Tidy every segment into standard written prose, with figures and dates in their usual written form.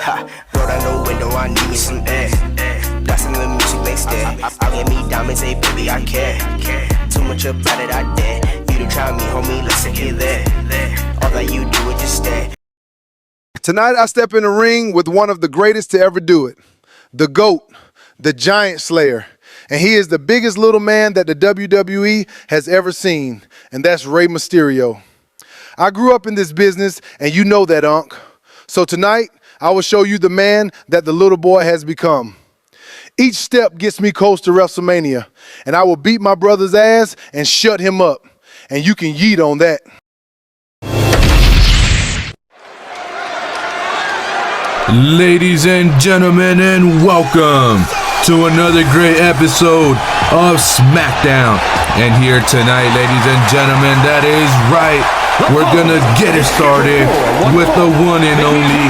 Roll down the window, I need some air. Blasting the music, they stare. I'll get me diamonds, hey baby, I care. Too much about it, I dare. You to try me, homie, listen here, there. All that you do is just stare. Tonight, I step in the ring with one of the greatest to ever do it. The GOAT, the Giant Slayer. And he is the biggest little man that the WWE has ever seen. And that's Rey Mysterio. I grew up in this business, and you know that, Unc. So tonight, I will show you the man that the little boy has become. Each step gets me close to WrestleMania, and I will beat my brother's ass and shut him up. And you can yeet on that. Ladies and gentlemen, and welcome to another great episode of Smackdown. And here tonight, ladies and gentlemen, that is right, we're gonna get it started with the one and only,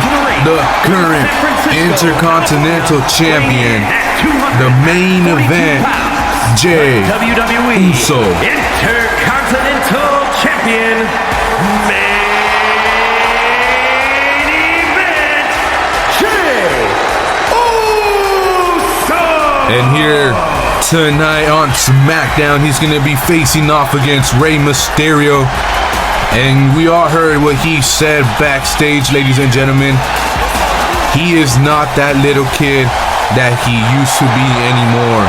the current Intercontinental Champion, the main event, Jey Uso. Intercontinental Champion, And here tonight on Smackdown, he's going to be facing off against Rey Mysterio. And we all heard what he said backstage, ladies and gentlemen. He is not that little kid that he used to be anymore.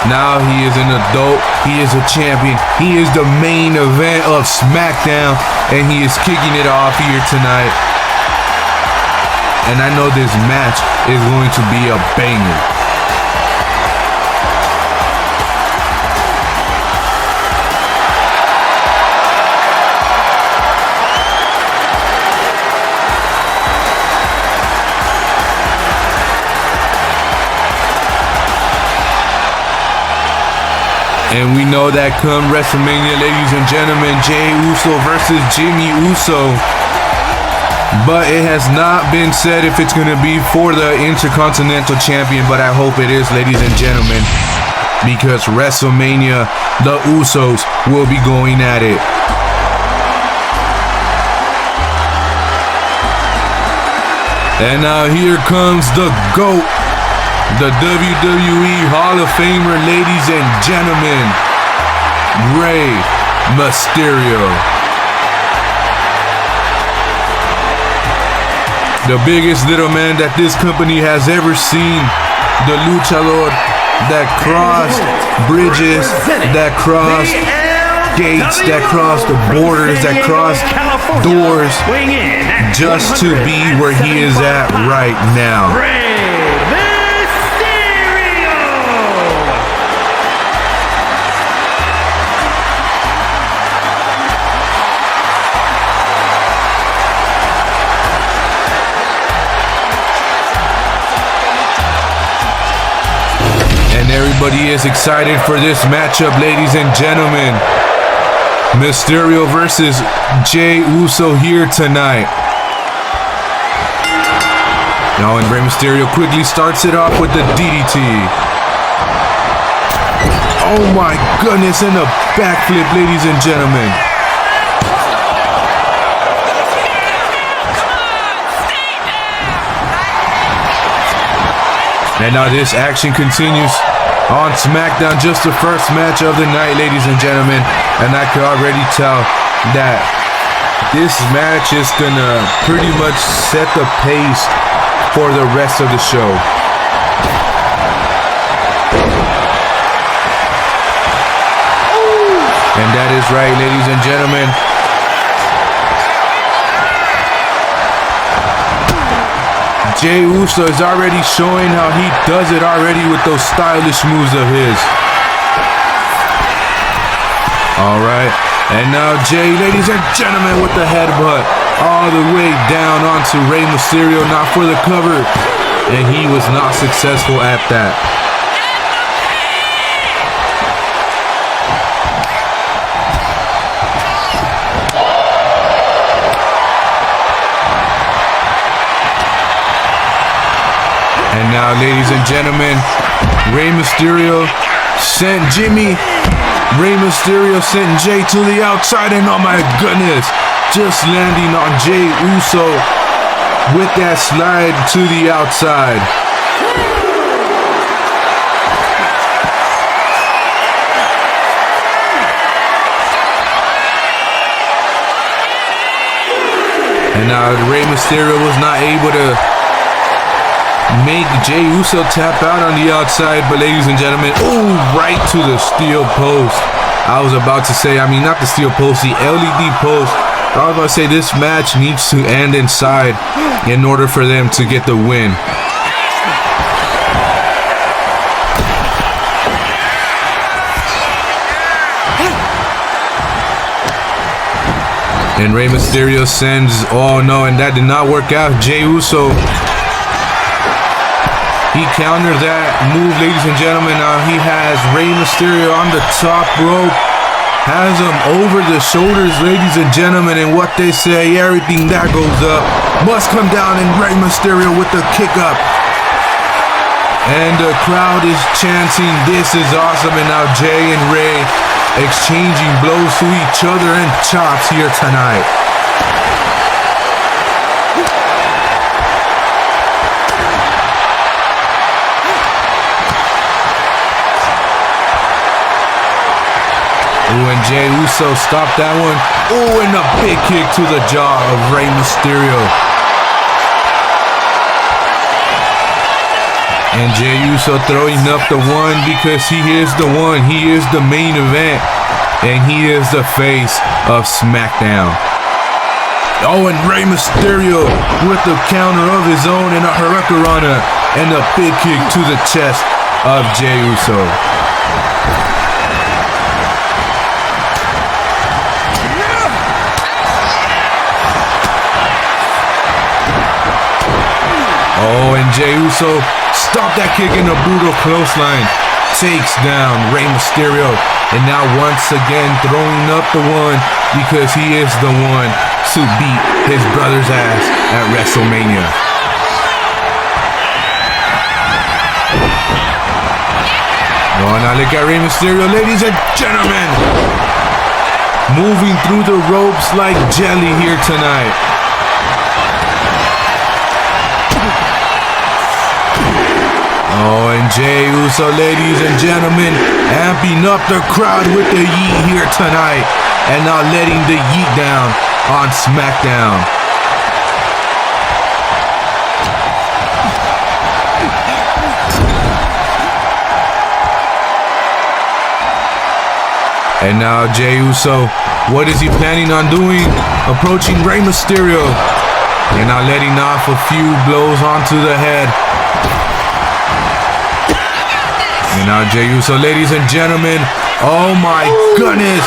Now he is an adult. He is a champion. He is the main event of Smackdown. And he is kicking it off here tonight. And I know this match is going to be a banger. And we know that come WrestleMania, ladies and gentlemen, Jey Uso versus Jimmy Uso. But it has not been said if it's going to be for the Intercontinental Champion, but I hope it is, ladies and gentlemen, because WrestleMania, the Usos will be going at it. And now here comes the GOAT. The WWE Hall of Famer, ladies and gentlemen, Rey Mysterio. The biggest little man that this company has ever seen. The luchador that crossed bridges, that crossed gates, that crossed the borders, that crossed doors, just to be where he is at right now. Everybody is excited for this matchup, ladies and gentlemen. Mysterio versus Jey Uso here tonight. Now, and Rey Mysterio quickly starts it off with the DDT. Oh my goodness, and a backflip, ladies and gentlemen. And now this action continues on SmackDown, just the first match of the night, ladies and gentlemen. And I can already tell that this match is gonna pretty much set the pace for the rest of the show. And that is right, ladies and gentlemen. Jey Uso is already showing how he does it already with those stylish moves of his. All right, and now Jey, ladies and gentlemen, with the headbutt all the way down onto Rey Mysterio, not for the cover, and he was not successful at that. And now, ladies and gentlemen, Rey Mysterio sent Rey Mysterio sent Jey to the outside, and oh my goodness, just landing on Jey Uso with that slide to the outside. And now Rey Mysterio was not able to make Jey Uso tap out on the outside, but ladies and gentlemen, right to the steel post. I was about to say, I mean, not the steel post, the LED post. I was about to say this match needs to end inside in order for them to get the win. And Rey Mysterio sends, oh no, and that did not work out. Jey Uso, he countered that move, ladies and gentlemen. Now he has Rey Mysterio on the top rope, has him over the shoulders, ladies and gentlemen. And what they say, everything that goes up must come down, and Rey Mysterio with the kick up. And the crowd is chanting, this is awesome. And now Jey and Rey exchanging blows to each other and chops here tonight. And Jey Uso stopped that one. And a big kick to the jaw of Rey Mysterio. And Jey Uso throwing up the one because he is the one. He is the main event. And he is the face of Smackdown. And Rey Mysterio with the counter of his own and a Hurricanrana and a big kick to the chest of Jey Uso. And Jey Uso stopped that kick in a brutal clothesline. Takes down Rey Mysterio. And now once again throwing up the one because he is the one to beat his brother's ass at WrestleMania. Now look at Rey Mysterio, ladies and gentlemen. Moving through the ropes like jelly here tonight. And Jey Uso, ladies and gentlemen, amping up the crowd with the yeet here tonight. And now letting the yeet down on Smackdown. And now Jey Uso, what is he planning on doing? Approaching Rey Mysterio. And now letting off a few blows onto the head. And now Jey Uso, ladies and gentlemen, oh my goodness.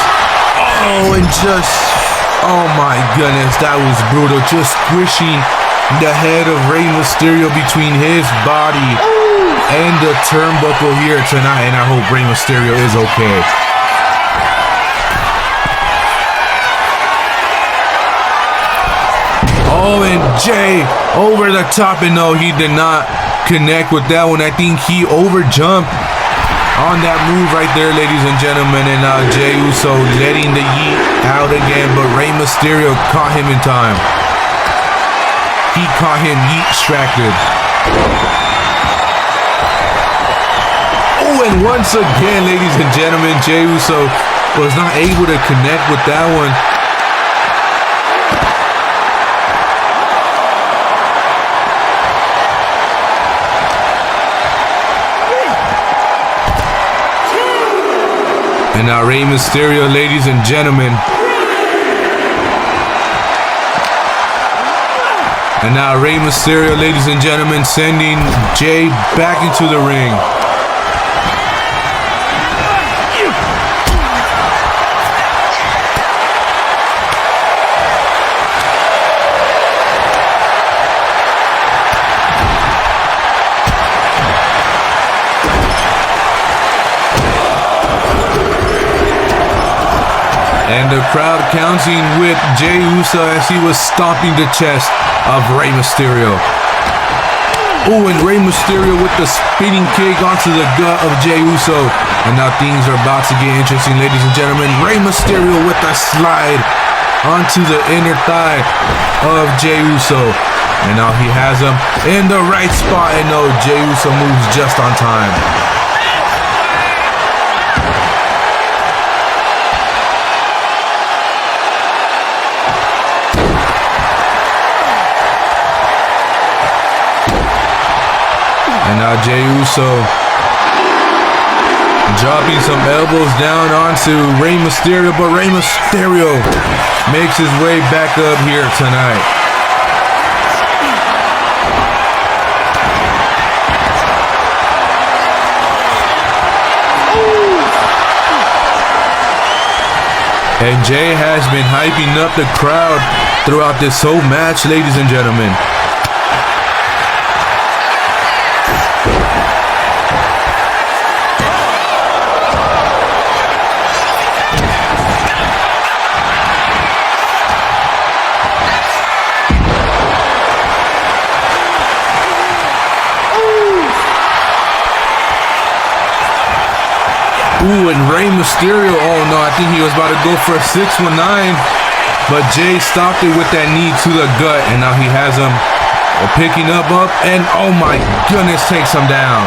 Oh my goodness, that was brutal. Just squishing the head of Rey Mysterio between his body and the turnbuckle here tonight. And I hope Rey Mysterio is okay. And Jey over the top, and no, he did not connect with that one. I think he overjumped on that move right there, ladies and gentlemen. And Jey Uso letting the yeet out again, but Rey Mysterio caught him in time. He caught him yeet distracted. And once again, ladies and gentlemen, Jey Uso was not able to connect with that one. And now Rey Mysterio, ladies and gentlemen. And now Rey Mysterio, ladies and gentlemen, sending Jey back into the ring. And the crowd counting with Jey Uso as he was stomping the chest of Rey Mysterio. And Rey Mysterio with the spinning kick onto the gut of Jey Uso. And now things are about to get interesting, ladies and gentlemen. Rey Mysterio with the slide onto the inner thigh of Jey Uso. And now he has him in the right spot, and no, Jey Uso moves just on time. And now Jey Uso dropping some elbows down onto Rey Mysterio, but Rey Mysterio makes his way back up here tonight. And Jey has been hyping up the crowd throughout this whole match, ladies and gentlemen. Ooh, and Rey Mysterio, oh no, I think he was about to go for a 619, but Jey stopped it with that knee to the gut, and now he has him picking up, and oh my goodness, takes him down.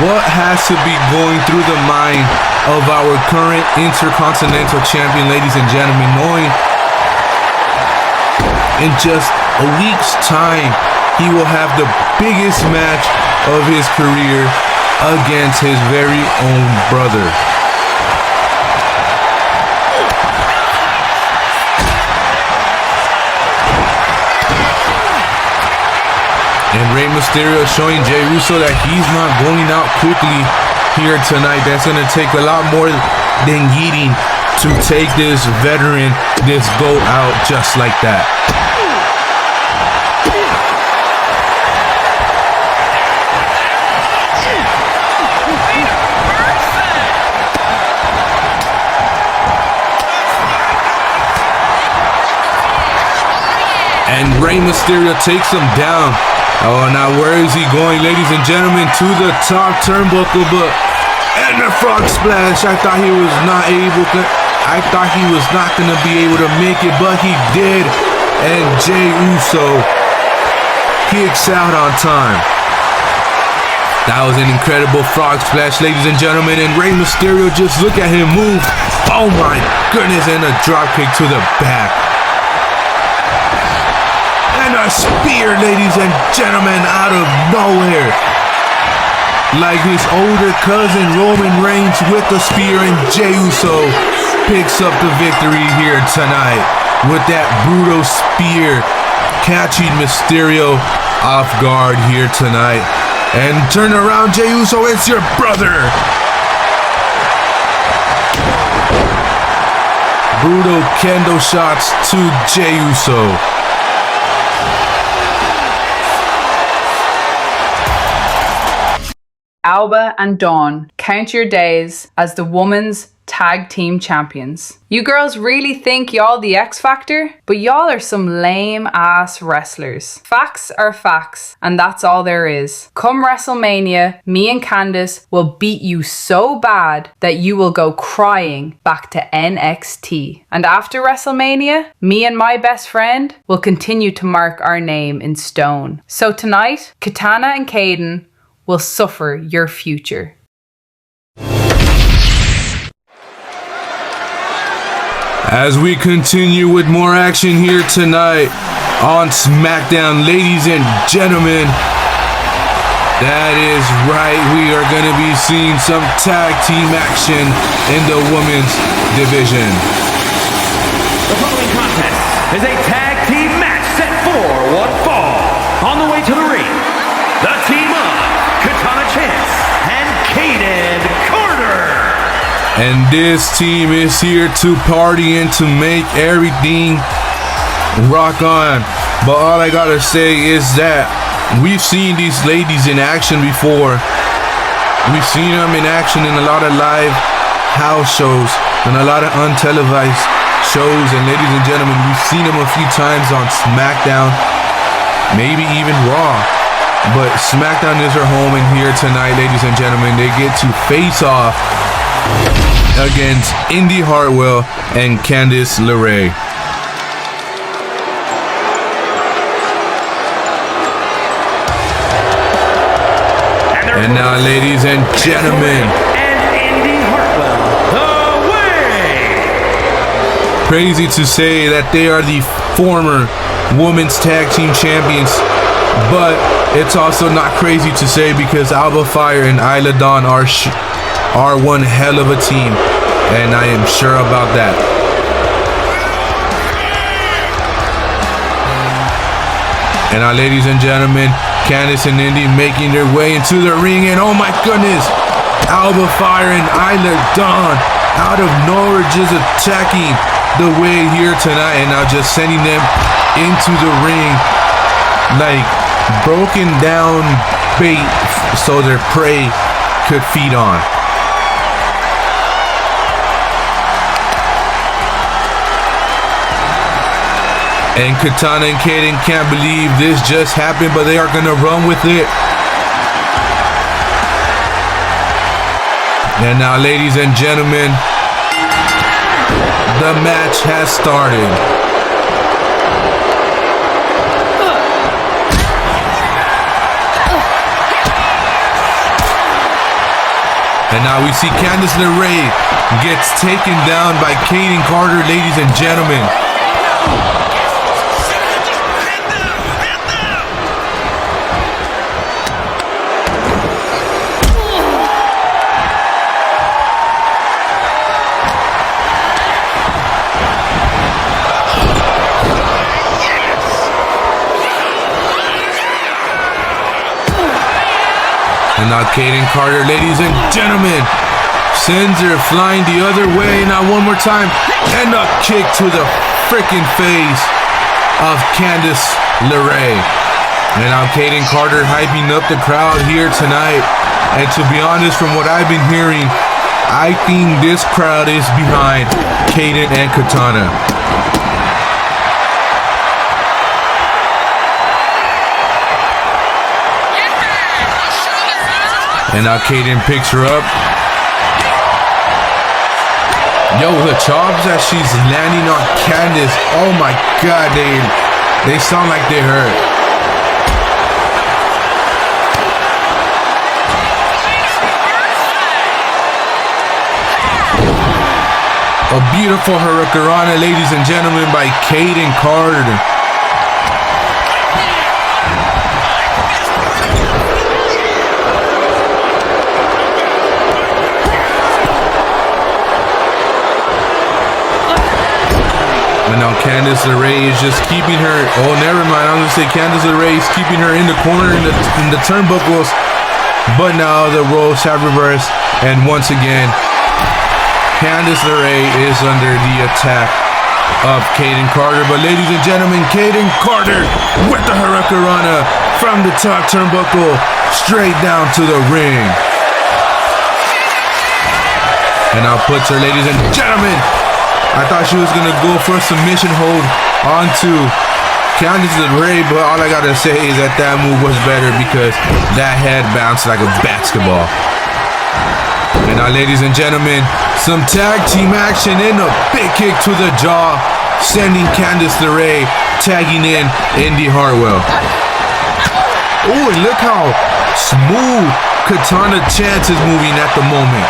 What has to be going through the mind of our current Intercontinental Champion, ladies and gentlemen, knowing in just a week's time, he will have the biggest match of his career against his very own brother. And Rey Mysterio showing Jey Uso that he's not going out quickly here tonight. That's going to take a lot more than yeeting to take this veteran, this GOAT out just like that. And Rey Mysterio takes him down. Oh, now where is he going, ladies and gentlemen? To the top turnbuckle, but and the frog splash. I thought he was not gonna be able to make it, but he did. And Jey Uso kicks out on time. That was an incredible frog splash, ladies and gentlemen. And Rey Mysterio, just look at him move. Oh my goodness, and a drop kick to the back. And a spear, ladies and gentlemen, out of nowhere. Like his older cousin Roman Reigns with the spear, and Jey Uso picks up the victory here tonight with that brutal spear, catching Mysterio off guard here tonight. And turn around, Jey Uso, it's your brother. Brutal kendo shots to Jey Uso. Alba and Dawn, count your days as the women's tag team champions. You girls really think y'all the X Factor? But y'all are some lame ass wrestlers. Facts are facts, and that's all there is. Come WrestleMania, me and Candice will beat you so bad that you will go crying back to NXT. And after WrestleMania, me and my best friend will continue to mark our name in stone. So tonight, Katana and Caden will suffer your future. As we continue with more action here tonight on Smackdown, ladies and gentlemen, that is right, we are going to be seeing some tag team action in the women's division. The following contest is a tag team match set for one fall. On the way to the ring, the team of Katana Chance and Caden Carter. And this team is here to party and to make everything rock on. But all I gotta say is that we've seen these ladies in action before. We've seen them in action in a lot of live house shows and a lot of untelevised shows. And ladies and gentlemen, we've seen them a few times on Smackdown, maybe even Raw. But Smackdown is her home, and here tonight, ladies and gentlemen, they get to face off against Indy Hartwell and Candice LeRae. And now, ladies and gentlemen, and Indy Hartwell, the way. crazy to say that they are the former women's tag team champions, but it's also not crazy to say because Alba Fire and Isla Dawn are one hell of a team, and I am sure about that. And now, ladies and gentlemen, Candice and Indy making their way into the ring, and oh my goodness, Alba Fire and Isla Dawn out of nowhere just attacking the way here tonight, and now just sending them into the ring like broken down bait so their prey could feed on. And Katana and Kaden can't believe this just happened, but they are gonna run with it. And now, ladies and gentlemen, the match has started. And now we see Candice LeRae gets taken down by Kaden Carter, ladies and gentlemen. And now Kaden Carter, ladies and gentlemen, sends her flying the other way. Now one more time, and a kick to the freaking face of Candice LeRae. And now Kaden Carter hyping up the crowd here tonight. And to be honest, from what I've been hearing, I think this crowd is behind Kaden and Katana. And now Kaden picks her up. Yo, the chops that she's landing on Candice. Oh my God, they sound like they hurt. A beautiful hurricanrana, ladies and gentlemen, by Kaden Carter. And now Candice LeRae is just keeping her. Oh, never mind. I'm gonna say Candice LeRae is keeping her in the corner in the turnbuckles. But now the roles have reversed, and once again, Candice LeRae is under the attack of Kaden Carter. But ladies and gentlemen, Kaden Carter with the hurricanrana from the top turnbuckle straight down to the ring. And now puts her, ladies and gentlemen. I thought she was going to go for a submission hold onto Candice LeRae, but all I got to say is that move was better because that head bounced like a basketball. And now, ladies and gentlemen, some tag team action and a big kick to the jaw, sending Candice LeRae tagging in Indy Hartwell. Oh, and look how smooth Katana Chance is moving at the moment.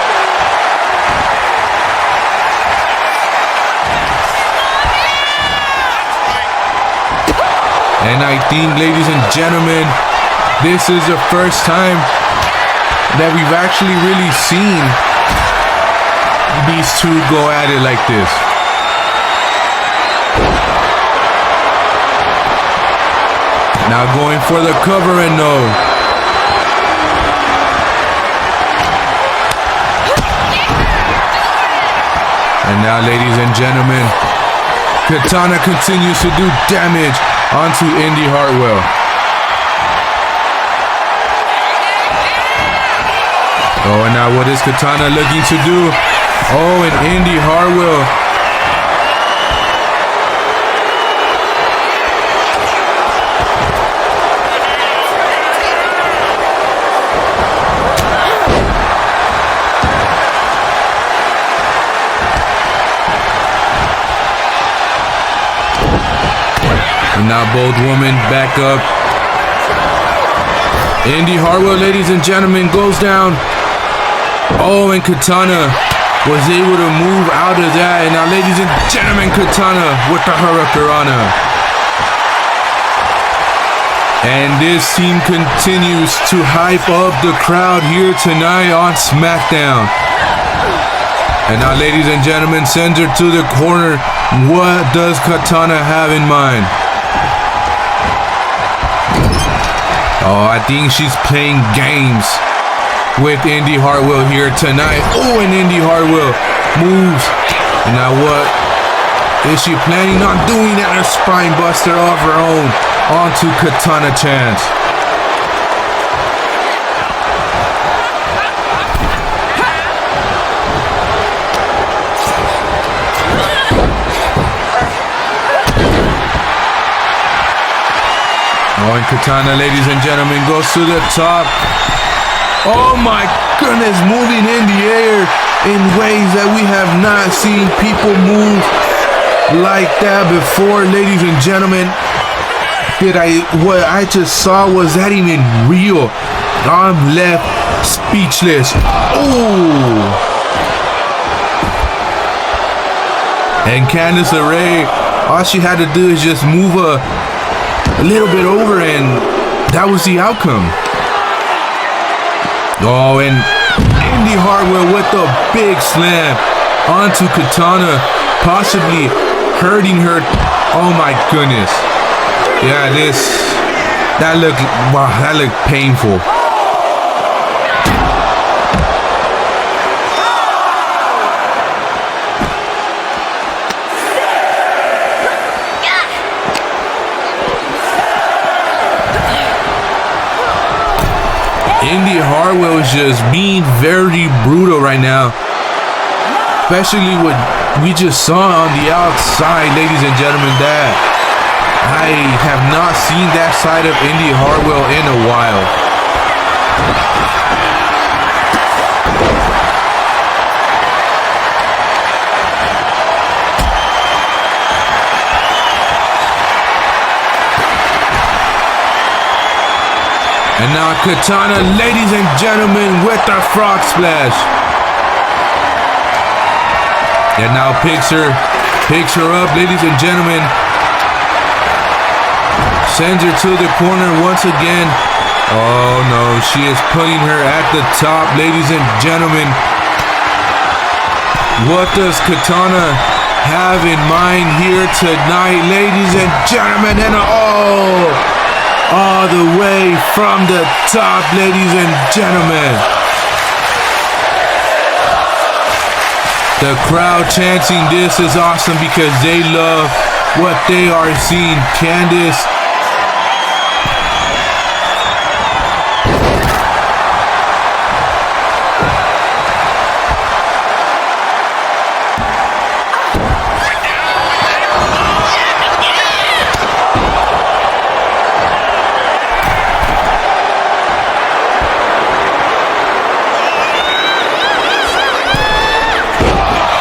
And I think, ladies and gentlemen, this is the first time that we've actually really seen these two go at it like this. Now going for the cover and no. And now, ladies and gentlemen, Katana continues to do damage onto Indy Hartwell. Oh, and now what is Katana looking to do? Oh, and Indy Hartwell. And now both women back up. Indy Hartwell, ladies and gentlemen, goes down. Oh, and Katana was able to move out of that. And now, ladies and gentlemen, Katana with the Hurricanrana. And this team continues to hype up the crowd here tonight on SmackDown. And now, ladies and gentlemen, sends her to the corner. What does Katana have in mind? Oh, I think she's playing games with Indy Hartwell here tonight. Oh, and Indy Hartwell moves. And now what is she planning on doing? And a spine buster of her own onto Katana Chance. Oh, and Katana, ladies and gentlemen, goes to the top. Oh my goodness, moving in the air in ways that we have not seen people move like that before, ladies and gentlemen. What I just saw, was that even real? I'm left speechless. Oh! And Candice LeRae, all she had to do is just move a little bit over, and that was the outcome. Oh, and Indy Hartwell with a big slam onto Katana, possibly hurting her. Oh my goodness. Yeah, that looked painful. Indy Hartwell is just being very brutal right now, especially what we just saw on the outside, ladies and gentlemen. That I have not seen that side of Indy Hartwell in a while. And now Katana, ladies and gentlemen, with the frog splash. And now picks her up, ladies and gentlemen. Sends her to the corner once again. Oh no, she is putting her at the top, ladies and gentlemen. What does Katana have in mind here tonight, ladies and gentlemen? And all the way from the top, ladies and gentlemen. The crowd chanting this is awesome because they love what they are seeing. Candice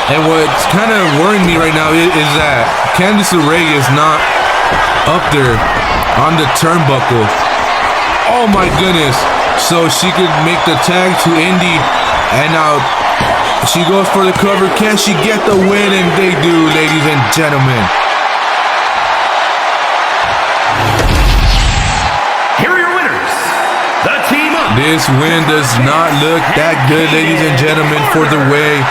And what's kind of worrying me right now is that Candice LeRae is not up there on the turnbuckle. Oh my goodness. So she could make the tag to Indy, and now she goes for the cover. Can she get the win? And they do, ladies and gentlemen. Here are your winners, the team up. This win does not look that good, ladies and gentlemen, for the way.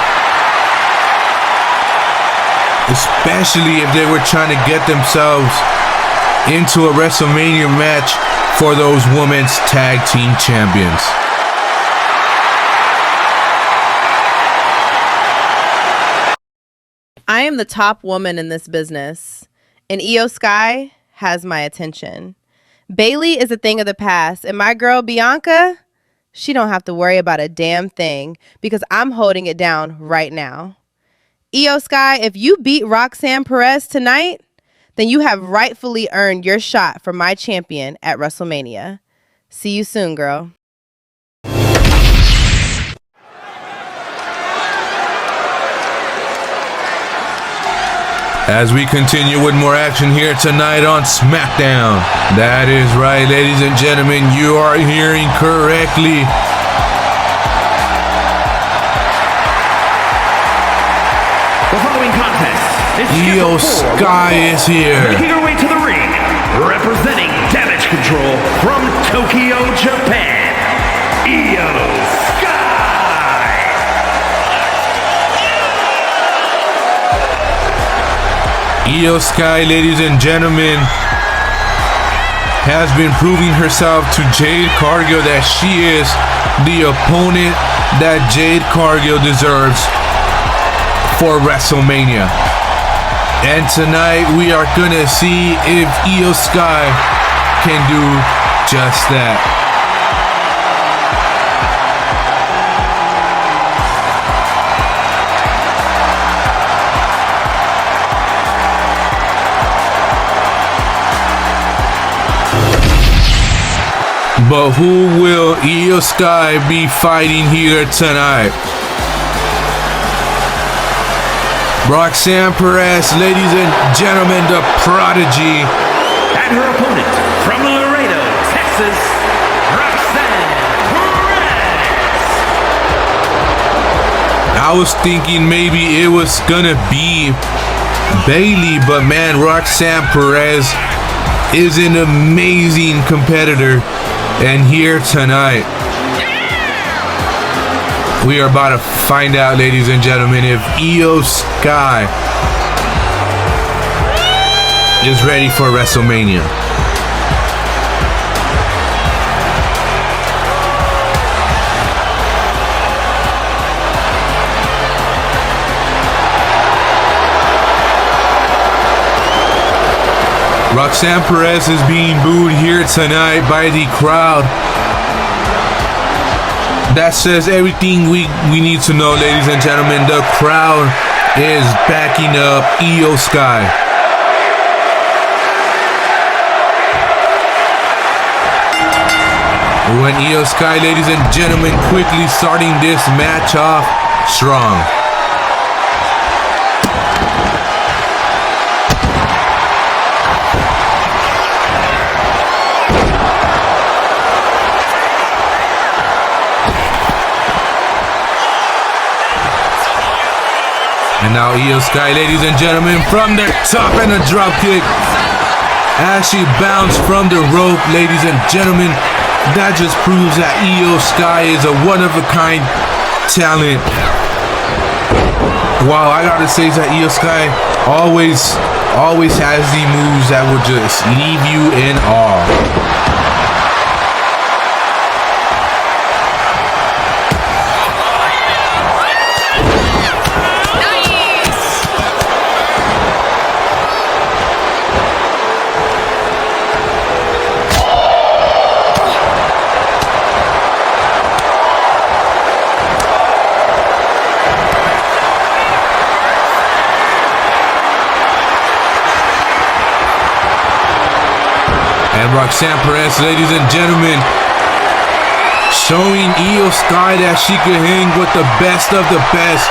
Especially if they were trying to get themselves into a WrestleMania match for those women's tag team champions. I am the top woman in this business, and Io Sky has my attention. Bailey is a thing of the past, and my girl Bianca, she don't have to worry about a damn thing because I'm holding it down right now. Io Sky, if you beat Roxanne Perez tonight, then you have rightfully earned your shot for my champion at WrestleMania. See you soon, girl. as we continue with more action here tonight on SmackDown. That is right, ladies and gentlemen, you are hearing correctly. The following contest is Io Sky is here. making her way to the ring, representing Damage Control from Tokyo, Japan, Io Sky. Io Sky, ladies and gentlemen, has been proving herself to Jade Cargill that she is the opponent that Jade Cargill deserves for WrestleMania. And tonight we are gonna see if Io Sky can do just that. But who will Io Sky be fighting here tonight? Roxanne Perez, ladies and gentlemen, the prodigy. And her opponent from Laredo, Texas, Roxanne Perez. I was thinking maybe it was gonna be Bayley, but man, Roxanne Perez is an amazing competitor. And here tonight, we are about to find out, ladies and gentlemen, if Io Sky is ready for WrestleMania. Roxanne Perez is being booed here tonight by the crowd. That says everything we need to know, ladies and gentlemen. The crowd is backing up Io Sky. When Io Sky, ladies and gentlemen, quickly starting this match off strong. And now Io Sky, ladies and gentlemen, from the top and a drop kick. As she bounced from the rope, ladies and gentlemen, that just proves that Io Sky is a one-of-a-kind talent. Wow, I gotta say that Io Sky always has the moves that will just leave you in awe. Roxanne Perez, ladies and gentlemen, showing Io Sky that she could hang with the best of the best.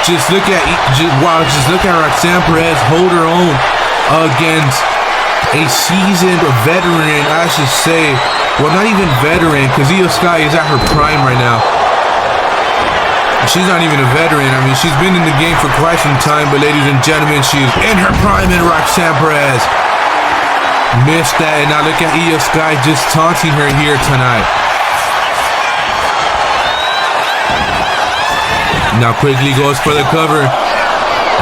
Just look at Roxanne Perez hold her own against a seasoned veteran, I should say. Well, not even veteran, because Io Sky is at her prime right now. She's not even a veteran. I mean, she's been in the game for quite some time, but ladies and gentlemen, she's in her prime, and Roxanne Perez missed that, and now look at Io Sky just taunting her here tonight. Now quickly goes for the cover,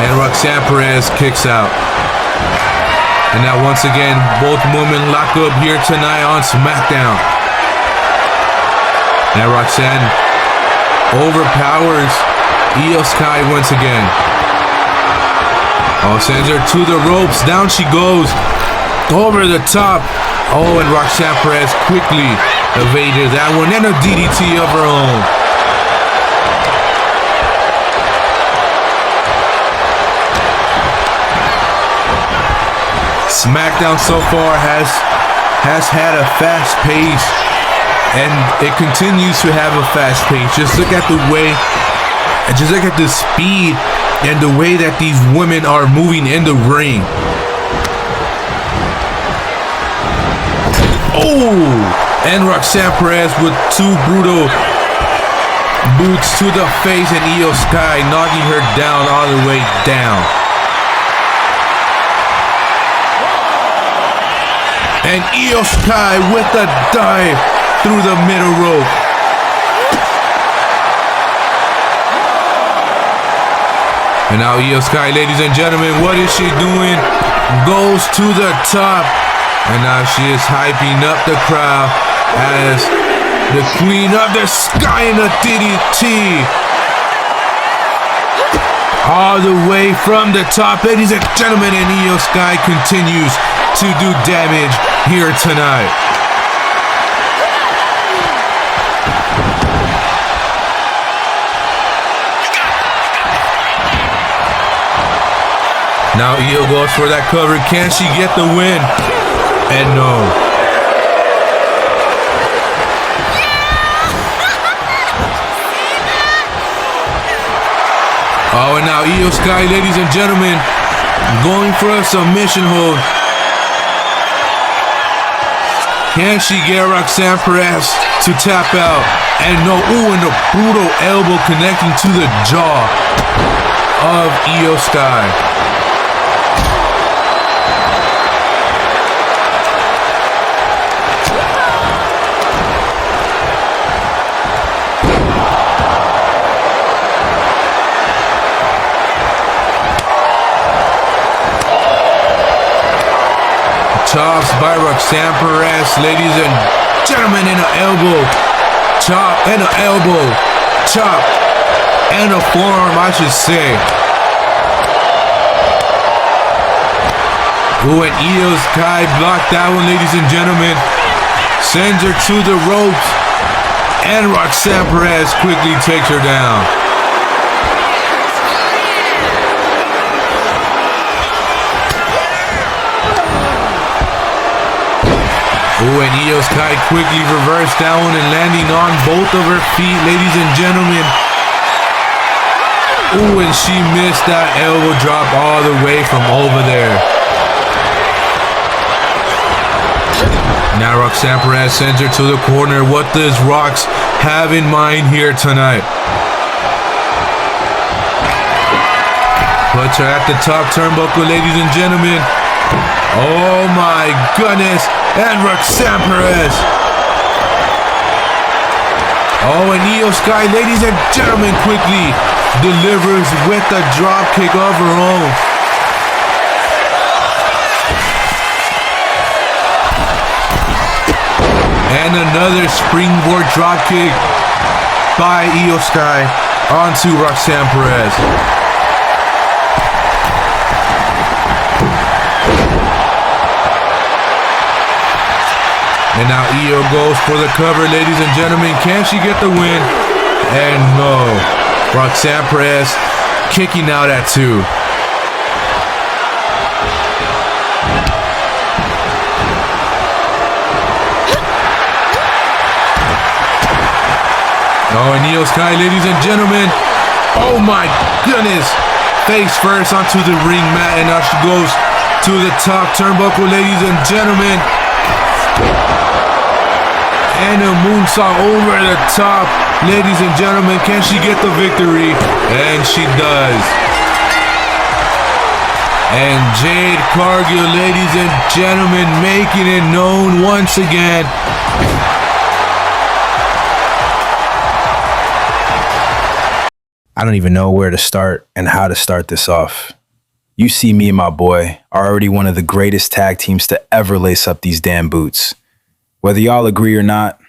and Roxanne Perez kicks out. And now once again, both women lock up here tonight on SmackDown. And Roxanne overpowers Io Sky once again. Oh, sends her to the ropes. Down she goes. Over the top. Oh, and Roxanne Perez quickly evaded that one. And a DDT of her own. SmackDown so far has had a fast pace, and it continues to have a fast pace. Just look at the way, just look at the speed and the way that these women are moving in the ring. Oh, and Roxanne Perez with two brutal boots to the face, and Io Sky knocking her down all the way down. And Io Sky with a dive through the middle rope. And now Io Sky, ladies and gentlemen, what is she doing? Goes to the top. And now she is hyping up the crowd as the Queen of the Sky in a DDT. All the way from the top, ladies and gentlemen, and Io Sky continues to do damage here tonight. Now Io goes for that cover. Can she get the win? And no. Oh, and now Io Sky, ladies and gentlemen, going for a submission hold. Can she get Roxanne Perez to tap out? And no, ooh, and a brutal elbow connecting to the jaw of Io Sky. Chops by Roxanne Perez, ladies and gentlemen, in an elbow. Chop and an elbow. Chop and a forearm, I should say. Ooh, and Io Sky blocked that one, ladies and gentlemen. Sends her to the ropes. And Roxanne Perez quickly takes her down. Oh, and Io Sky quickly reversed that one and landing on both of her feet, ladies and gentlemen. Oh, and she missed that elbow drop all the way from over there. Now Roxanne Perez sends her to the corner. What does Rox have in mind here tonight? Puts her at the top turnbuckle, ladies and gentlemen. Oh my goodness. And Roxanne Perez. Oh, and Io Sky, ladies and gentlemen, quickly delivers with a drop kick of her own. And another springboard drop kick by Io Sky onto Roxanne Perez. And now Io goes for the cover, ladies and gentlemen. Can she get the win? And no. Roxanne Perez kicking out at 2. Oh, and Io Sky, ladies and gentlemen. Oh my goodness. Face first onto the ring mat. And now she goes to the top turnbuckle, ladies and gentlemen. And a moonsault over the top, ladies and gentlemen. Can she get the victory? And she does. And Jade Cargill, ladies and gentlemen, making it known once again. I don't even know where to start and how to start this off. You see me and my boy are already one of the greatest tag teams to ever lace up these damn boots. Whether y'all agree or not,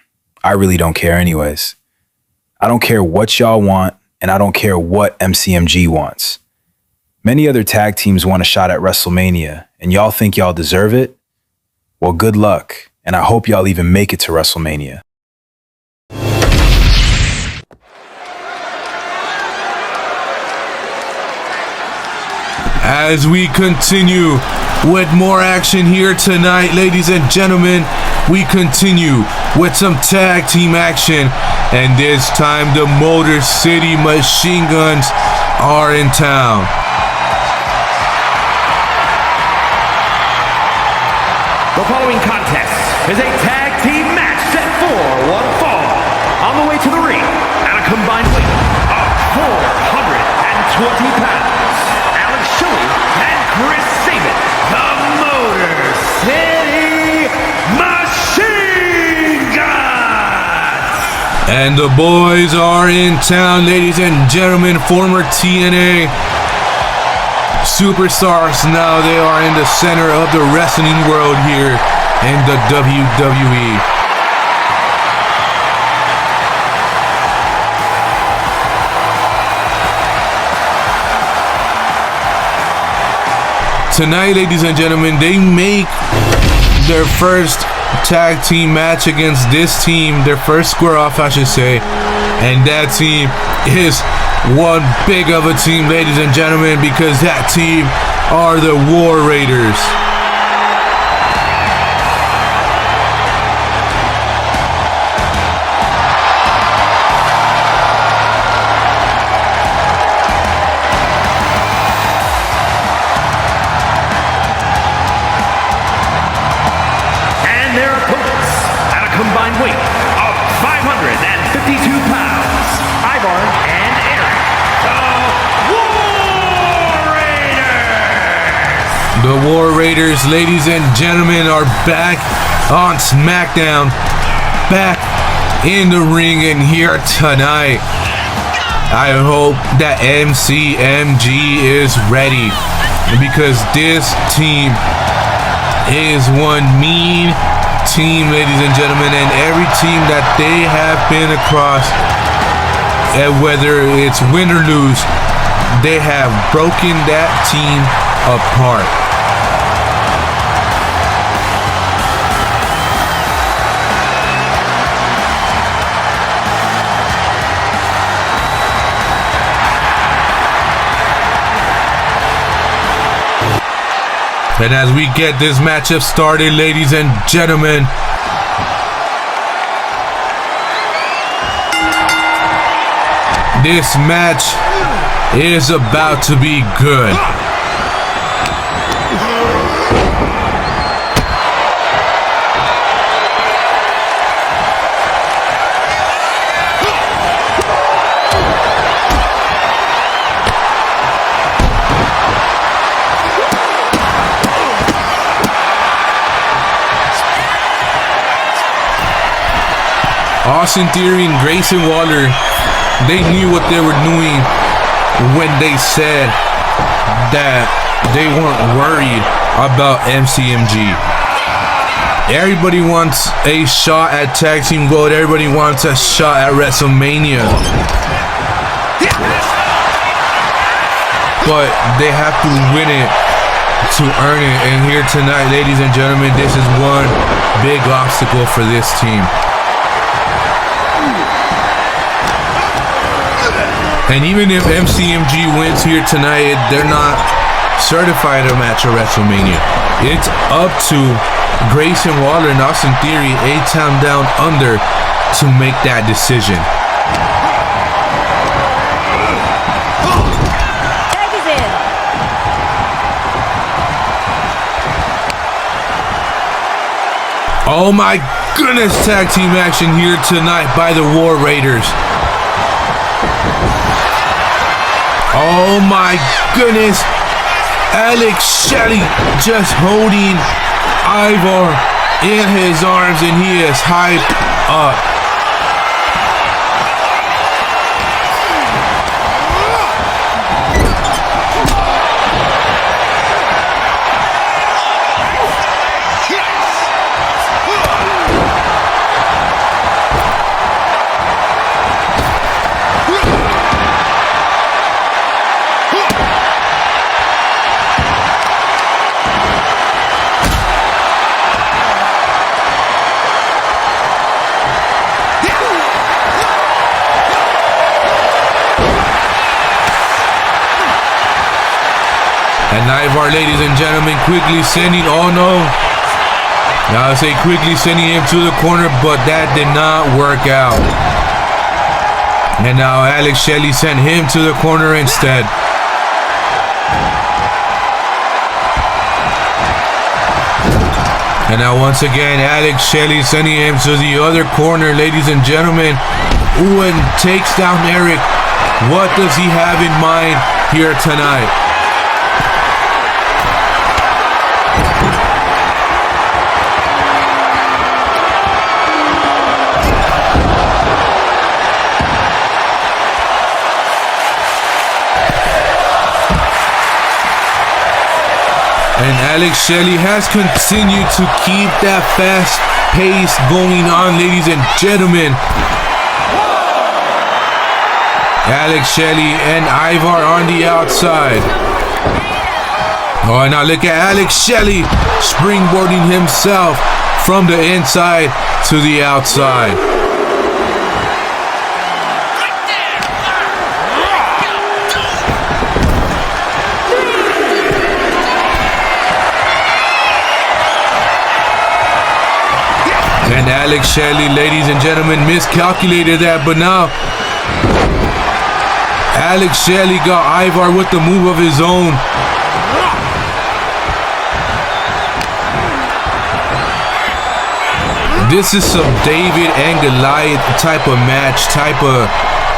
I really don't care anyways. I don't care what y'all want, and I don't care what MCMG wants. Many other tag teams want a shot at WrestleMania, and y'all think y'all deserve it? Well, good luck, and I hope y'all even make it to WrestleMania. As we continue with more action here tonight, ladies and gentlemen, we continue with some tag team action, and this time the Motor City Machine Guns are in town. The following contest is a tag team match set for one fall. On the way to the ring, at a combined weight of 420 pounds, Alex Shelley and Chris Sabin, the Motor City Machine Guns! And the boys are in town, ladies and gentlemen. Former TNA superstars, now they are in the center of the wrestling world here in the WWE. Tonight, ladies and gentlemen, they make their first tag team match against this team, their first square off, I should say, and that team is one big of a team, ladies and gentlemen, because that team are the War Raiders. And their opponents, at a combined weight of 552 pounds, Ivar and Eric, the War Raiders! The War Raiders, ladies and gentlemen, are back on Smackdown, back in the ring and here tonight. I hope that MCMG is ready, because this team is one mean team, ladies and gentlemen, and every team that they have been across, and whether it's win or lose, they have broken that team apart. And as we get this matchup started, ladies and gentlemen, this match is about to be good. Austin Theory and Grayson Waller, they knew what they were doing when they said that they weren't worried about MCMG. Everybody wants a shot at Tag Team Gold. Everybody wants a shot at WrestleMania. But they have to win it to earn it. And here tonight, ladies and gentlemen, this is one big obstacle for this team. And even if MCMG wins here tonight, they're not certified to match at WrestleMania. It's up to Grayson Waller and Austin Theory, A-Town Down Under, to make that decision. Tag is in. Oh my goodness, tag team action here tonight by the War Raiders. Oh my goodness, Alex Shelley just holding Ivar in his arms, and he is hyped up. And Ivar, ladies and gentlemen, quickly sending, oh no. Now I say quickly sending him to the corner, but that did not work out. And now Alex Shelley sent him to the corner instead. And now once again, Alex Shelley sending him to the other corner, ladies and gentlemen. Ooh, and takes down Eric. What does he have in mind here tonight? And Alex Shelley has continued to keep that fast pace going on, ladies and gentlemen. Alex Shelley and Ivar on the outside. Oh, now look at Alex Shelley springboarding himself from the inside to the outside. And Alex Shelley, ladies and gentlemen, miscalculated that, but now Alex Shelley got Ivar with the move of his own. This is some David and Goliath type of match, type of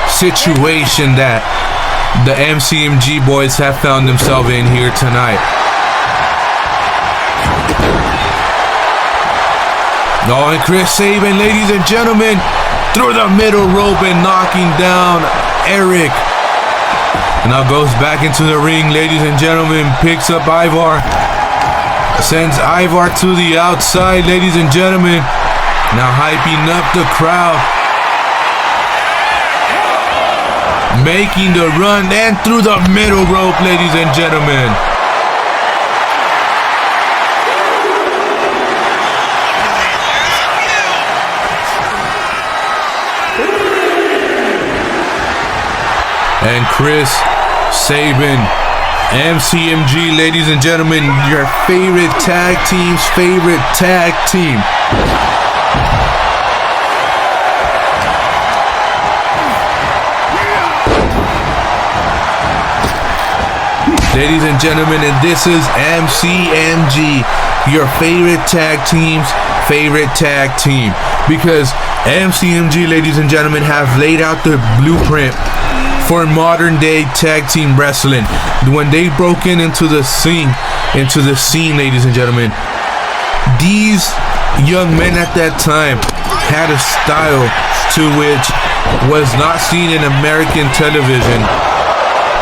situation that the MCMG boys have found themselves in here tonight. Oh, and Chris Sabin, ladies and gentlemen, through the middle rope and knocking down Eric. And now goes back into the ring, ladies and gentlemen, picks up Ivar. Sends Ivar to the outside, ladies and gentlemen. Now hyping up the crowd. Making the run and through the middle rope, ladies and gentlemen. And Chris Sabin, MCMG, ladies and gentlemen, your favorite tag team's favorite tag team. Ladies and gentlemen, and this is MCMG, your favorite tag team's favorite tag team. Because MCMG, ladies and gentlemen, have laid out the blueprint for modern day tag team wrestling. When they broke into the scene, ladies and gentlemen, these young men at that time had a style to which was not seen in American television.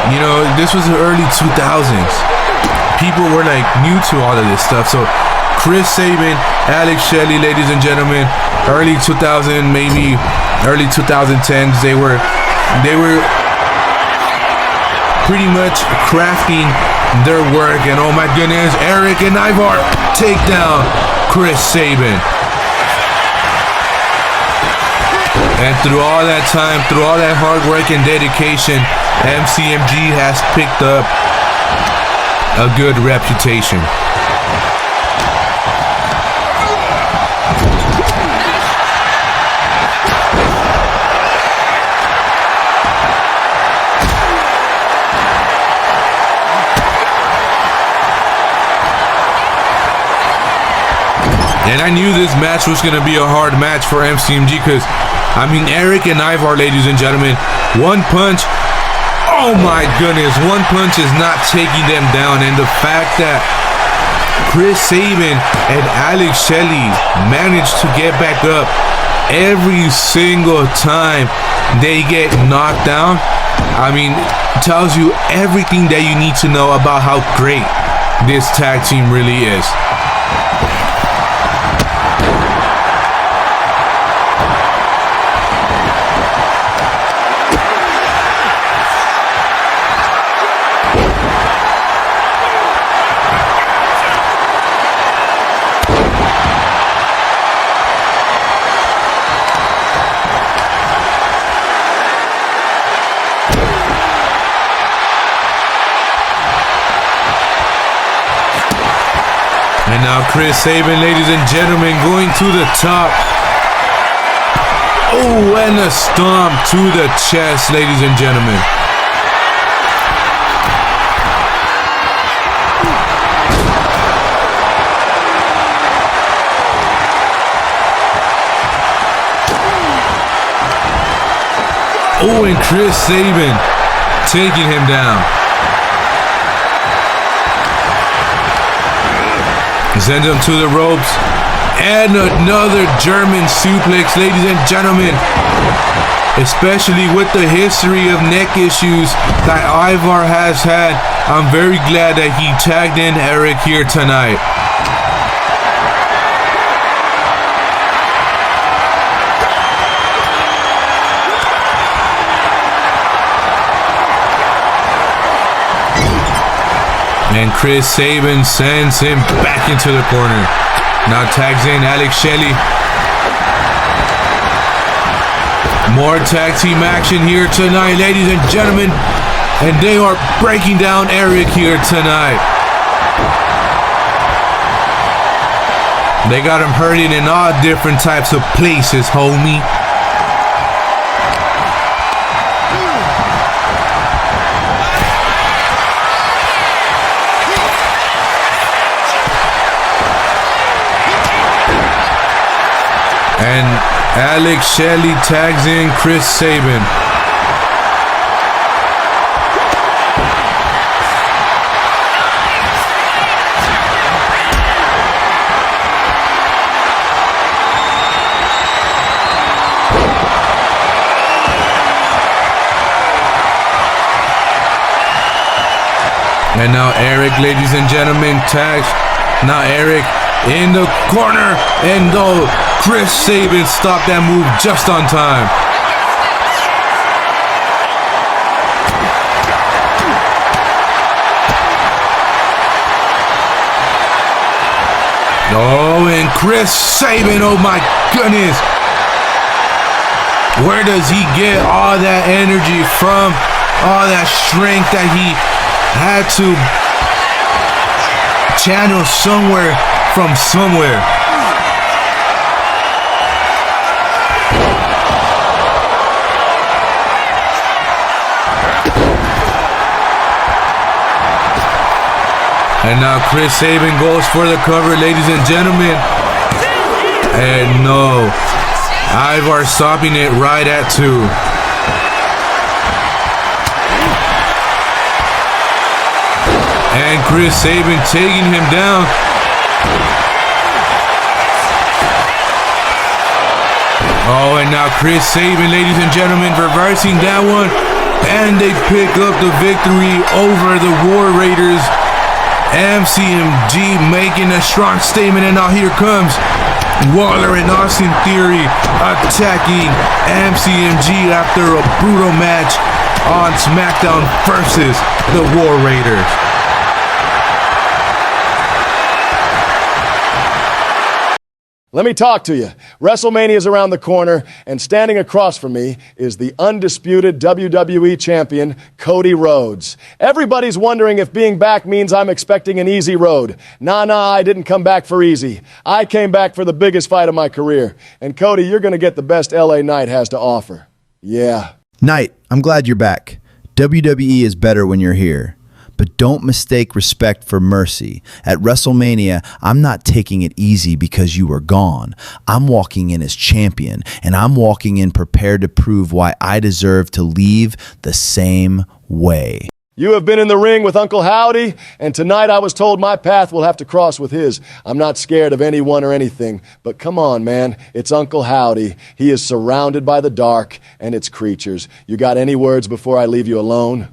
You know, this was the early 2000s. People were like new to all of this stuff. So Chris Sabin, Alex Shelley, ladies and gentlemen, early 2000, maybe early 2010s, they were pretty much crafting their work. And oh my goodness, Eric and Ivar take down Chris Sabin. And through all that time, through all that hard work and dedication, MCMG has picked up a good reputation. And I knew this match was going to be a hard match for MCMG because, I mean, Eric and Ivar, ladies and gentlemen, one punch, oh my goodness, one punch is not taking them down. And the fact that Chris Sabin and Alex Shelley managed to get back up every single time they get knocked down, I mean, tells you everything that you need to know about how great this tag team really is. And now Chris Sabin, ladies and gentlemen, going to the top. Oh, and a stomp to the chest, ladies and gentlemen. Oh, and Chris Sabin taking him down. He sends him to the ropes. And another German suplex, ladies and gentlemen. Especially with the history of neck issues that Ivar has had, I'm very glad that he tagged in Eric here tonight. And Chris Sabin sends him back into the corner. Now tags in Alex Shelley. More tag team action here tonight, ladies and gentlemen. And they are breaking down Eric here tonight. They got him hurting in all different types of places, homie. And Alex Shelley tags in Chris Sabin. And now Eric, ladies and gentlemen, tags. Now Eric in the corner, and Chris Sabin stopped that move just on time. Oh, and Chris Sabin, oh my goodness. Where does he get all that energy from? All that strength that he had to channel somewhere from somewhere. And now Chris Sabin goes for the cover, ladies and gentlemen. And no, Ivar stopping it right at 2. And Chris Sabin taking him down. Oh, and now Chris Sabin, ladies and gentlemen, reversing that one. And they pick up the victory over the War Raiders. MCMG making a strong statement, and now here comes Waller and Austin Theory attacking MCMG after a brutal match on Smackdown versus the War Raiders. Let me talk to you. WrestleMania is around the corner, and standing across from me is the undisputed WWE champion, Cody Rhodes. Everybody's wondering if being back means I'm expecting an easy road. Nah, I didn't come back for easy. I came back for the biggest fight of my career. And Cody, you're going to get the best LA Knight has to offer. Yeah. Knight, I'm glad you're back. WWE is better when you're here. But don't mistake respect for mercy. At WrestleMania, I'm not taking it easy because you were gone. I'm walking in as champion, and I'm walking in prepared to prove why I deserve to leave the same way. You have been in the ring with Uncle Howdy, and tonight I was told my path will have to cross with his. I'm not scared of anyone or anything, but come on, man. It's Uncle Howdy. He is surrounded by the dark and its creatures. You got any words before I leave you alone?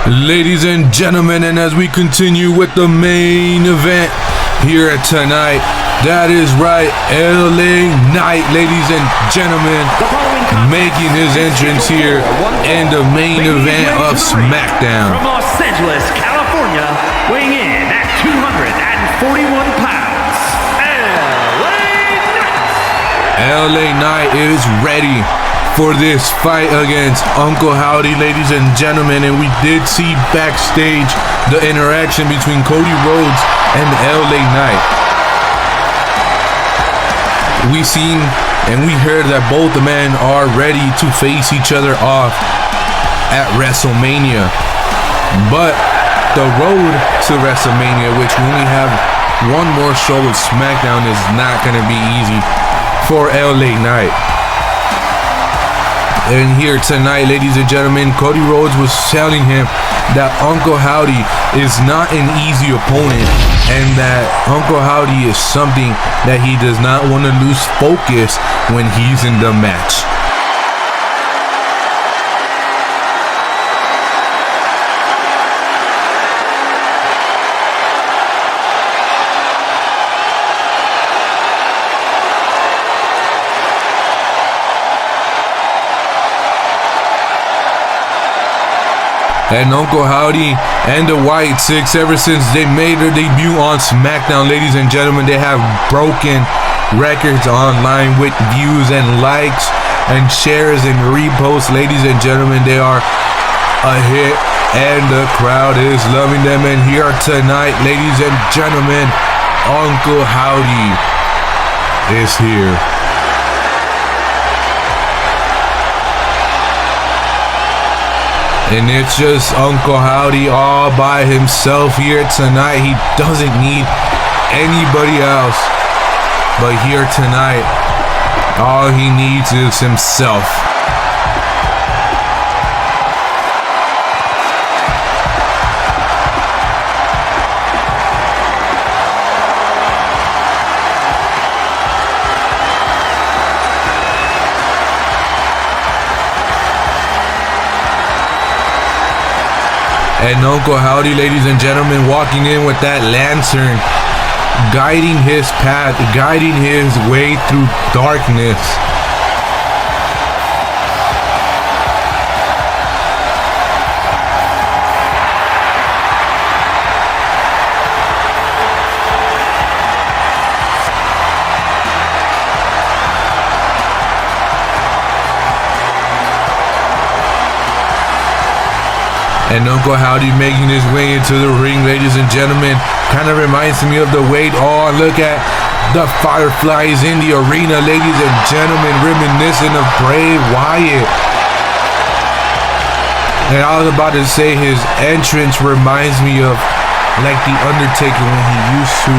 Ladies and gentlemen, and as we continue with the main event here tonight, that is right, LA Knight, ladies and gentlemen, making his entrance here in the main event of SmackDown. From Los Angeles, California, weighing in at 241 pounds, LA Knight is ready for this fight against Uncle Howdy, ladies and gentlemen. And we did see backstage the interaction between Cody Rhodes and LA Knight. We seen and we heard that both the men are ready to face each other off at WrestleMania. But the road to WrestleMania, which we only have one more show with Smackdown, is not going to be easy for LA Knight. And here tonight, ladies and gentlemen, Cody Rhodes was telling him that Uncle Howdy is not an easy opponent, and that Uncle Howdy is something that he does not want to lose focus when he's in the match. And Uncle Howdy and the White Six, ever since they made their debut on SmackDown, ladies and gentlemen, they have broken records online with views and likes and shares and reposts. Ladies and gentlemen, they are a hit and the crowd is loving them. And here tonight, ladies and gentlemen, Uncle Howdy is here. And it's just Uncle Howdy all by himself here tonight. He doesn't need anybody else. But here tonight, all he needs is himself. And Uncle Howdy, ladies and gentlemen, walking in with that lantern, guiding his path, guiding his way through darkness. And Uncle Howdy making his way into the ring, ladies and gentlemen, kind of reminds me of the Wade. Oh, look at the fireflies in the arena, ladies and gentlemen, reminiscent of Bray Wyatt. And I was about to say his entrance reminds me of like the Undertaker when he used to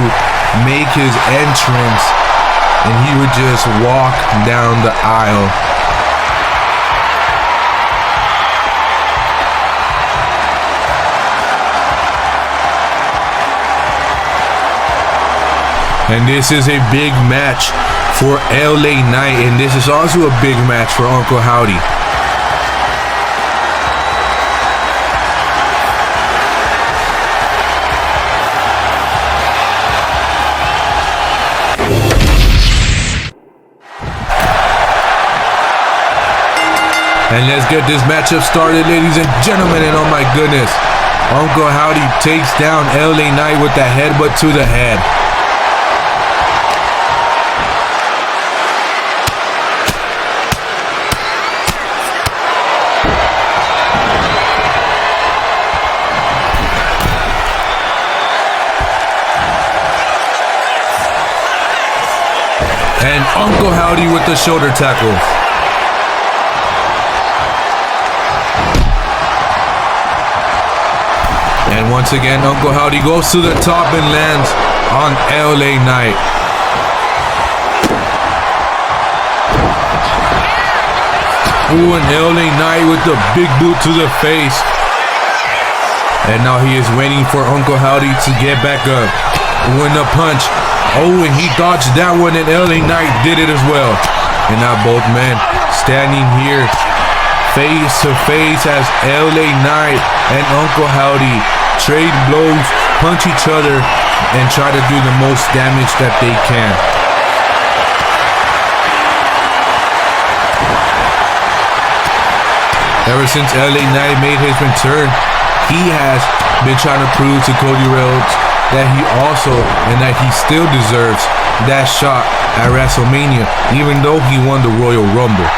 make his entrance and he would just walk down the aisle. And this is a big match for LA Knight, and this is also a big match for Uncle Howdy. And let's get this matchup started, ladies and gentlemen, and oh my goodness, Uncle Howdy takes down LA Knight with the headbutt to the head. And Uncle Howdy with the shoulder tackle. And once again, Uncle Howdy goes to the top and lands on LA Knight. Ooh, and LA Knight with the big boot to the face. And now he is waiting for Uncle Howdy to get back up. Ooh, and a punch. Oh, and he dodged that one, and LA Knight did it as well. And now both men standing here face to face as LA Knight and Uncle Howdy trade blows, punch each other, and try to do the most damage that they can. Ever since LA Knight made his return, he has been trying to prove to Cody Rhodes that he also and that he still deserves that shot at WrestleMania, even though he won the Royal Rumble.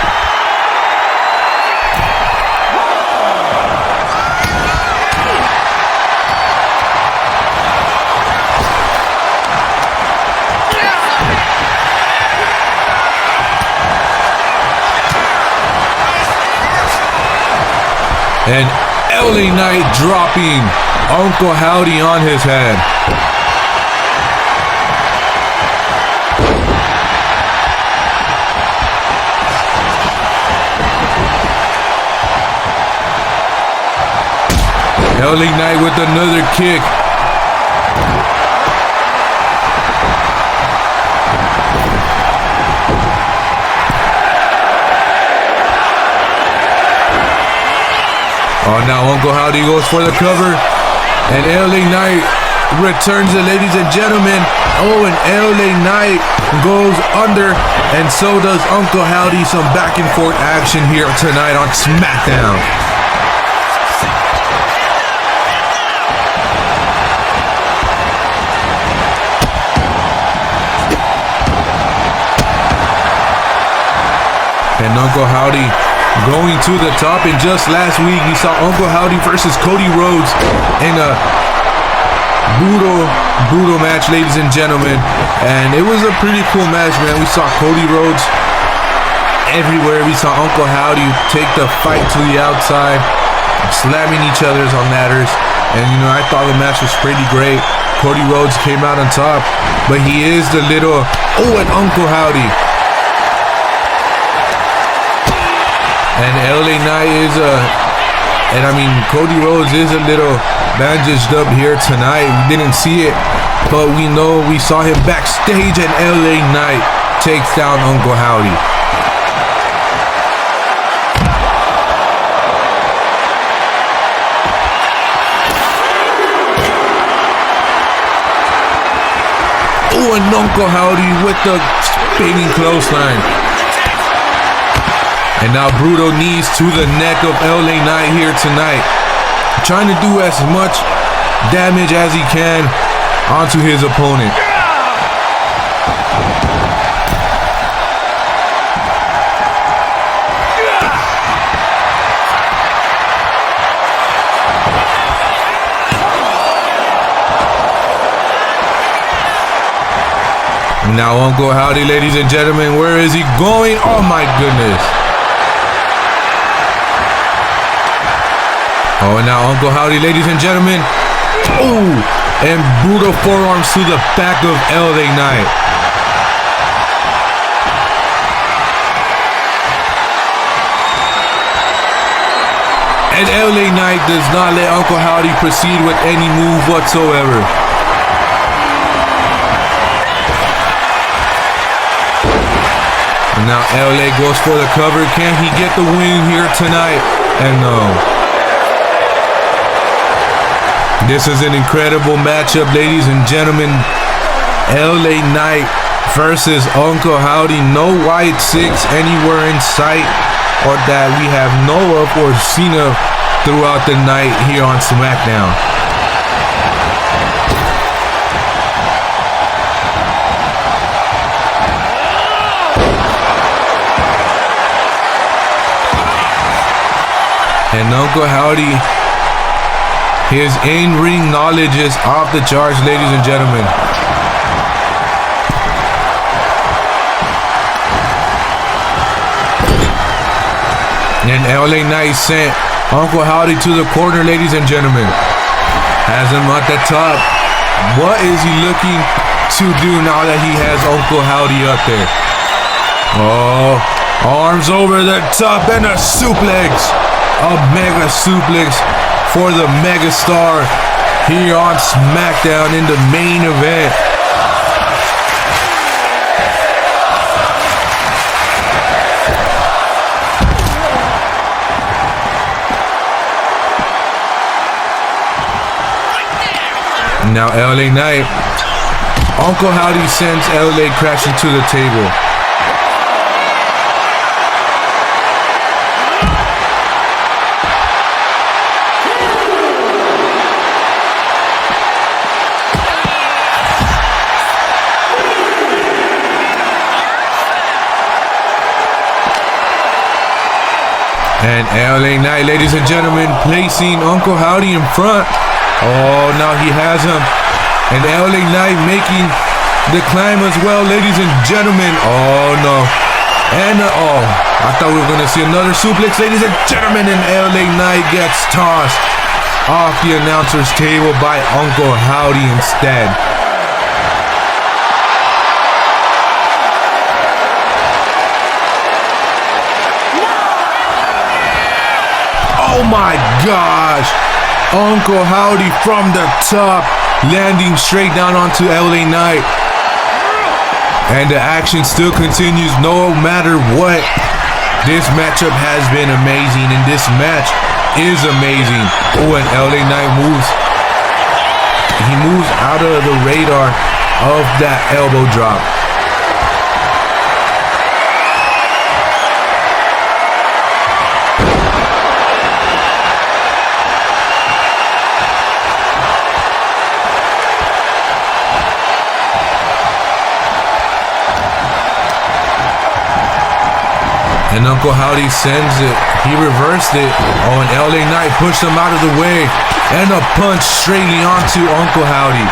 And LA Knight dropping Uncle Howdy on his head. LA Knight with another kick. Oh, now Uncle Howdy goes for the cover. And LA Knight returns it, ladies and gentlemen. Oh, and LA Knight goes under. And so does Uncle Howdy. Some back and forth action here tonight on Smackdown. And Uncle Howdy going to the top. And just last week, we saw Uncle Howdy versus Cody Rhodes in a brutal match, ladies and gentlemen. And it was a pretty cool match, man. We saw Cody Rhodes everywhere. We saw Uncle Howdy take the fight to the outside, slamming each other's on ladders. And, you know, I thought the match was pretty great. Cody Rhodes came out on top, but he is the little, oh, and Uncle Howdy. And LA Knight is Cody Rhodes is a little bandaged up here tonight. We didn't see it, but we know we saw him backstage, and LA Knight takes down Uncle Howdy. Oh, and Uncle Howdy with the spinning clothesline. And now brutal knees to the neck of LA Knight here tonight. Trying to do as much damage as he can onto his opponent. Now Uncle Howdy, ladies and gentlemen, where is he going? Oh my goodness. Oh, and now Uncle Howdy, ladies and gentlemen. Oh, and brutal forearms to the back of LA Knight. And LA Knight does not let Uncle Howdy proceed with any move whatsoever. And now LA goes for the cover. Can he get the win here tonight? And no. This is an incredible matchup, ladies and gentlemen. LA Knight versus Uncle Howdy. No white six anywhere in sight, or that we have know of or seen of throughout the night here on Smackdown. And Uncle Howdy, his in-ring knowledge is off the charts, ladies and gentlemen. And LA Knight sent Uncle Howdy to the corner, ladies and gentlemen. Has him at the top. What is he looking to do now that he has Uncle Howdy up there? Oh, arms over the top and a suplex. A mega suplex for the megastar here on Smackdown in the main event. Now LA Knight, Uncle Howdy sends LA crashing to the table. And LA Knight, ladies and gentlemen, placing Uncle Howdy in front. Oh, now he has him. And LA Knight making the climb as well, ladies and gentlemen. Oh, no. And, I thought we were going to see another suplex, ladies and gentlemen, and LA Knight gets tossed off the announcer's table by Uncle Howdy instead. Oh my gosh! Uncle Howdy from the top, landing straight down onto LA Knight. And the action still continues no matter what. This matchup has been amazing, and this match is amazing. Oh, and LA Knight moves. He moves out of the radar of that elbow drop. And Uncle Howdy sends it. He reversed it. Oh, and LA Knight pushed him out of the way. And a punch straightly onto Uncle Howdy.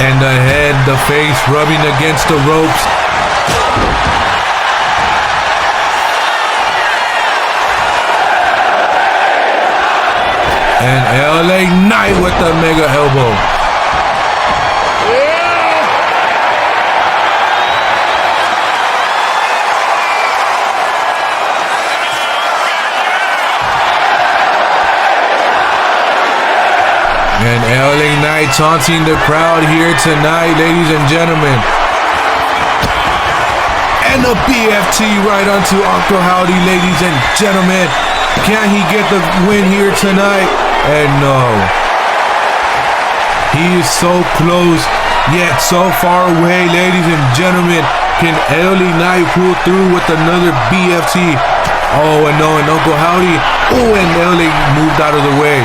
And the head, the face rubbing against the ropes. And LA Knight with the mega elbow. And LA Knight taunting the crowd here tonight, ladies and gentlemen. And a BFT right onto Uncle Howdy, ladies and gentlemen. Can he get the win here tonight? And no. He is so close, yet so far away, ladies and gentlemen. Can LA Knight pull through with another BFT? Oh, and no, and Uncle Howdy. Oh, and LA moved out of the way.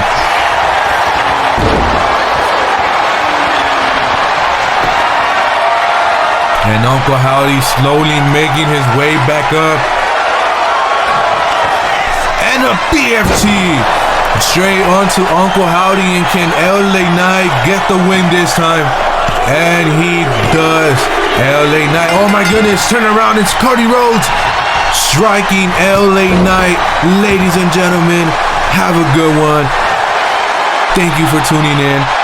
And Uncle Howdy slowly making his way back up. And a BFT straight onto Uncle Howdy, and can LA Knight get the win this time? And he does. LA Knight, oh my goodness, turn around, it's Cody Rhodes striking LA Knight. Ladies and gentlemen, have a good one. Thank you for tuning in.